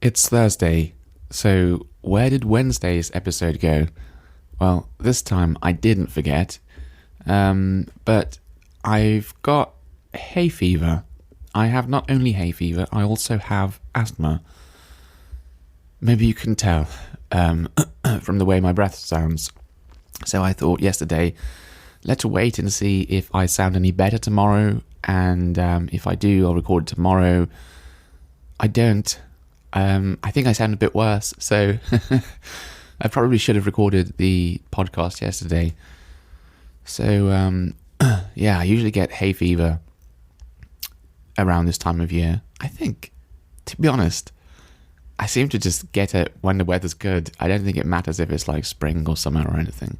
It's Thursday, so where did Wednesday's episode go? Well, this time I didn't forget, but I've got hay fever. I have not only hay fever, I also have asthma. Maybe you can tell from the way my breath sounds. So I thought yesterday, let's wait and see if I sound any better tomorrow, and if I do, I'll record it tomorrow. I don't. I think I sound a bit worse, so I probably should have recorded the podcast yesterday. So, yeah, I usually get hay fever around this time of year. I think, to be honest, I seem to just get it when the weather's good. I don't think it matters if it's like spring or summer or anything.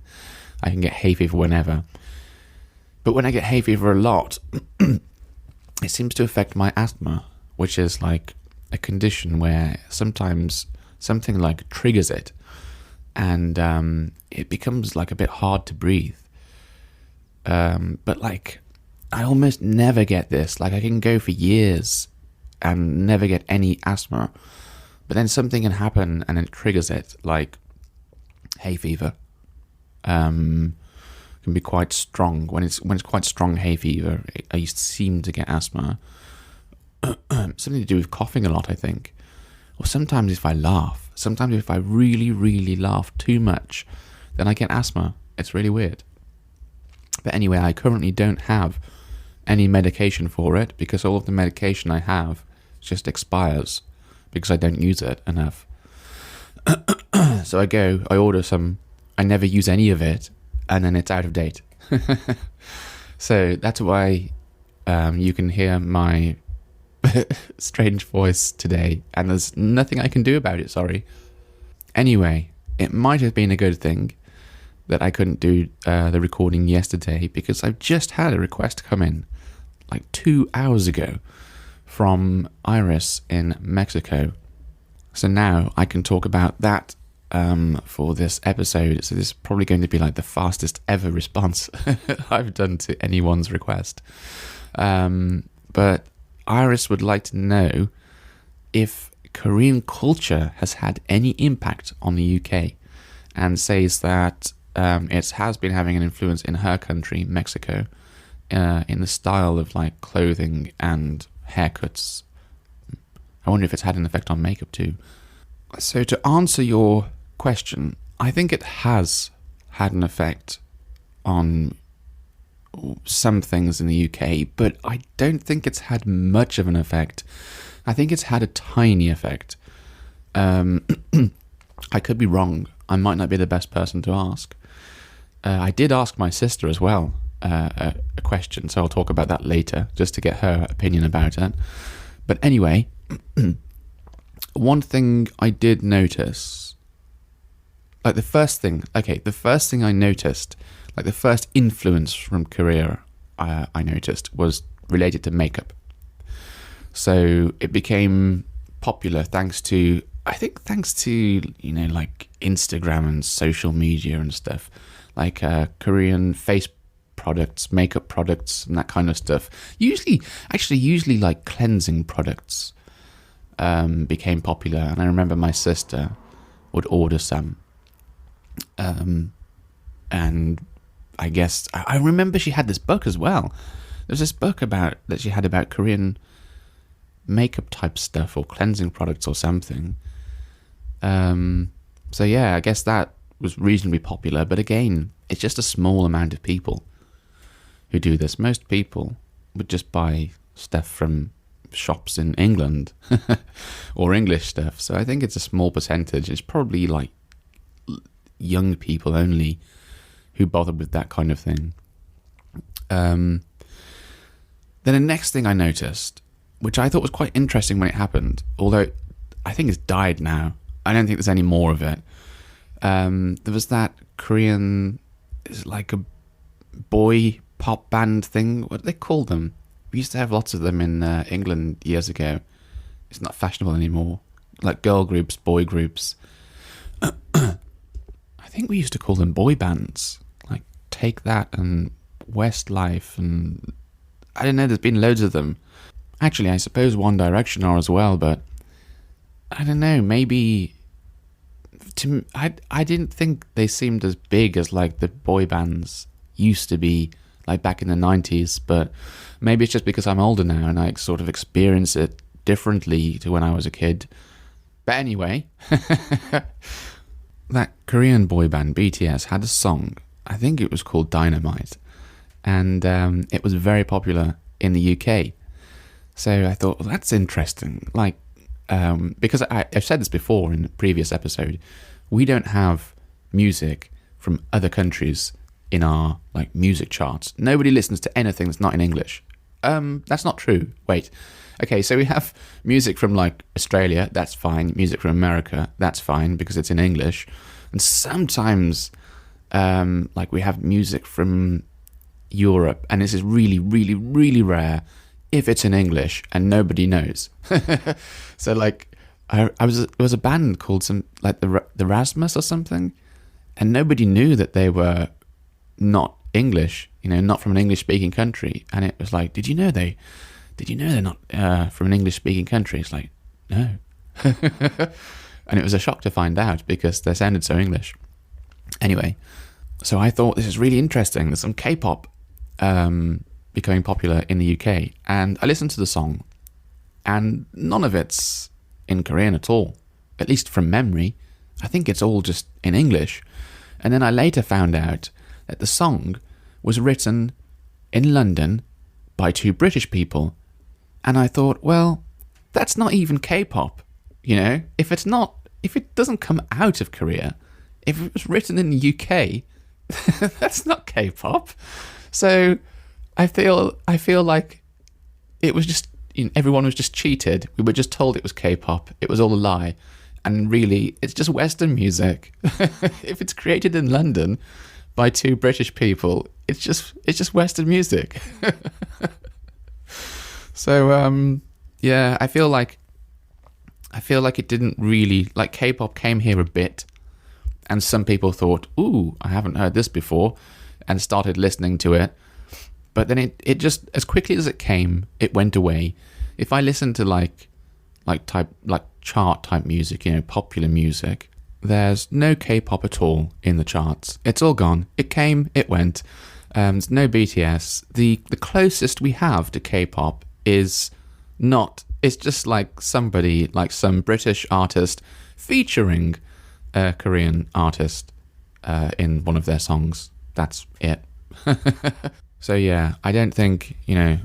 I can get hay fever whenever. But when I get hay fever a lot, it seems to affect my asthma, which is like a condition where sometimes something like triggers it, and it becomes like a bit hard to breathe. But like, I almost never get this. Like, I can go for years and never get any asthma, but then something can happen and it triggers it, like hay fever. Can be quite strong. When it's quite strong hay fever, I seem to get asthma. Something to do with coughing a lot, I think. Or sometimes if I laugh. Sometimes if I really, really laugh too much, then I get asthma. It's really weird. But anyway, I currently don't have any medication for it, because all of the medication I have just expires because I don't use it enough. So I order some, I never use any of it, and then it's out of date. So that's why you can hear my strange voice today, and there's nothing I can do about it, sorry. Anyway, it might have been a good thing that I couldn't do the recording yesterday, because I've just had a request come in like 2 hours ago from Iris in Mexico. So now I can talk about that for this episode. So this is probably going to be like the fastest ever response I've done to anyone's request. But Iris would like to know if Korean culture has had any impact on the UK, and says that it has been having an influence in her country, Mexico, in the style of like clothing and haircuts. I wonder if it's had an effect on makeup too. So to answer your question, I think it has had an effect on some things in the UK, but I don't think it's had much of an effect. I think it's had a tiny effect. I could be wrong. I might not be the best person to ask. I did ask my sister as well a question, so I'll talk about that later, just to get her opinion about it. But anyway, one thing I did notice, like the first thing I noticed, like the first influence from Korea I noticed was related to makeup. So it became popular thanks to, you know, like Instagram and social media and stuff, like Korean face products, makeup products, and that kind of stuff. Usually like cleansing products became popular, and I remember my sister would order some. And I guess I remember she had this book as well. There's this book that she had about Korean makeup type stuff or cleansing products or something. So yeah, I guess that was reasonably popular, but again, it's just a small amount of people who do this. Most people would just buy stuff from shops in England or English stuff. So I think it's a small percentage. It's probably like young people only who bother with that kind of thing. Then the next thing I noticed, which I thought was quite interesting when it happened, although I think it's died now. I don't think there's any more of it. There was that Korean, it's like a boy pop band thing. What do they call them? We used to have lots of them in England years ago. It's not fashionable anymore. Like girl groups, boy groups. I think we used to call them boy bands. Like Take That and Westlife, and I don't know, there's been loads of them. Actually, I suppose One Direction are as well, but I don't know, maybe I didn't think they seemed as big as like the boy bands used to be, like back in the 90s, but maybe it's just because I'm older now and I sort of experience it differently to when I was a kid. But anyway, that Korean boy band BTS had a song, I think it was called Dynamite, and it was very popular in the UK. So I thought, well, that's interesting. Like, because I've said this before in a previous episode, we don't have music from other countries in our like music charts. Nobody listens to anything that's not in English. That's not true. Wait. Okay, so we have music from like Australia, that's fine. Music from America, that's fine because it's in English. And sometimes like we have music from Europe, and this is really, really, really rare if it's in English and nobody knows. So like there was a band called some like the Rasmus or something, and nobody knew that they were not English, not from an English speaking country. And it was like, did you know they're not from an English speaking country? It's like, no. And it was a shock to find out because they sounded so English. Anyway, so I thought this is really interesting. There's some K-pop becoming popular in the UK, and I listened to the song, and none of it's in Korean at all, at least from memory. I think it's all just in English. And then I later found out that the song was written in London by two British people, and I thought, well, that's not even K-pop, If it doesn't come out of Korea, if it was written in the UK, that's not K-pop. So I feel like it was just, everyone was just cheated. We were just told it was K-pop. It was all a lie. And really, it's just Western music. If it's created in London by two British people, it's just Western music. So, yeah, I feel like it didn't really, like K-pop came here a bit, and some people thought, ooh, I haven't heard this before, and started listening to it. But then it just, as quickly as it came, it went away. If I listen to like chart type music, popular music, there's no K-pop at all in the charts. It's all gone. It came, it went. There's no BTS. The closest we have to K-pop is not. It's just like somebody, like some British artist featuring a Korean artist in one of their songs. That's it. So yeah, I don't think I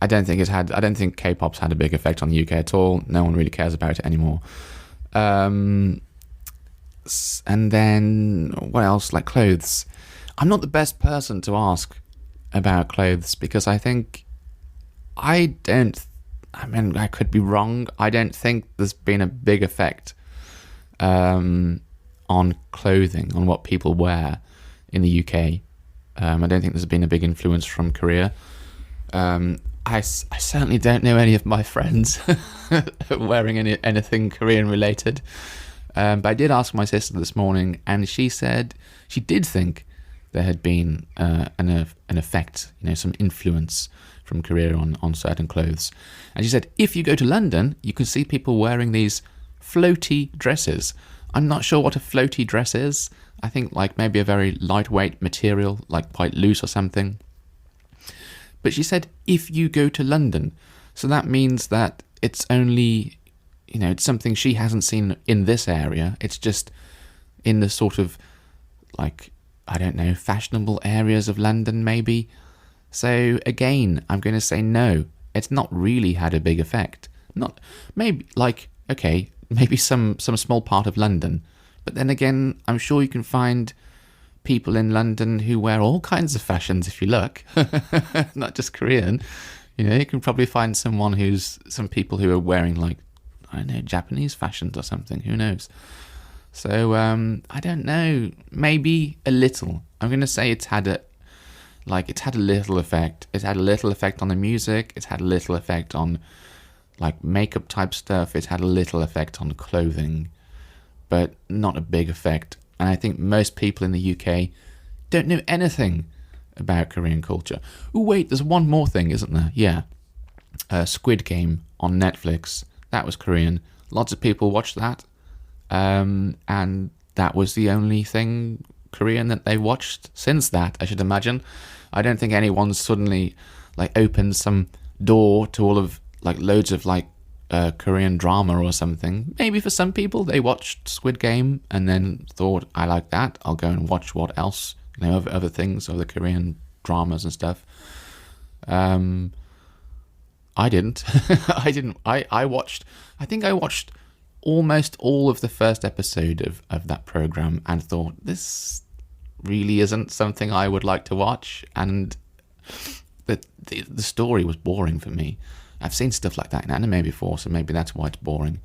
don't think K-pop's had a big effect on the UK at all. No one really cares about it anymore. And then what else? Like clothes. I'm not the best person to ask about clothes because I could be wrong. I don't think there's been a big effect on clothing, on what people wear in the UK. I don't think there's been a big influence from Korea. I certainly don't know any of my friends wearing anything Korean related. But I did ask my sister this morning, and she said she did think there had been an effect, some influence from Korea on certain clothes. And she said, if you go to London, you can see people wearing these floaty dresses. I'm not sure what a floaty dress is. I think like maybe a very lightweight material, like quite loose or something. But she said, if you go to London, so that means that it's only, it's something she hasn't seen in this area. It's just in the sort of, like, I don't know, fashionable areas of London, maybe. So again, I'm going to say no. It's not really had a big effect. Not, maybe, like, okay, maybe some small part of London. But then again, I'm sure you can find people in London who wear all kinds of fashions if you look, not just Korean. You can probably find some people who are wearing like, I don't know, Japanese fashions or something, who knows. So I don't know, maybe a little. I'm going to say it's had a little effect. It's had a little effect on the music. It's had a little effect on like makeup type stuff. It's had a little effect on clothing, but not a big effect. And I think most people in the UK don't know anything about Korean culture. Oh, wait, there's one more thing, isn't there? Yeah. Squid Game on Netflix. That was Korean. Lots of people watched that. And that was the only thing Korean that they watched since that, I should imagine. I don't think anyone's suddenly like opened some door to all of like loads of like Korean drama or something. Maybe for some people they watched Squid Game and then thought, I like that, I'll go and watch what else, other things, other Korean dramas and stuff. I didn't. I watched, I think I watched almost all of the first episode of that program and thought, this really isn't something I would like to watch. And the story was boring for me. I've seen stuff like that in anime before, so maybe that's why it's boring.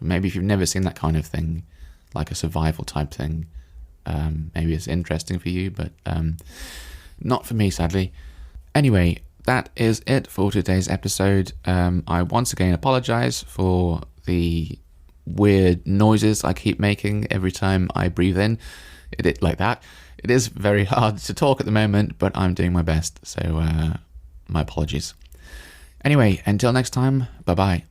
Maybe if you've never seen that kind of thing, like a survival type thing, maybe it's interesting for you, but not for me, sadly. Anyway, that is it for today's episode. I once again apologize for the weird noises I keep making every time I breathe in. It like that. It is very hard to talk at the moment, but I'm doing my best, so my apologies. Anyway, until next time, bye-bye.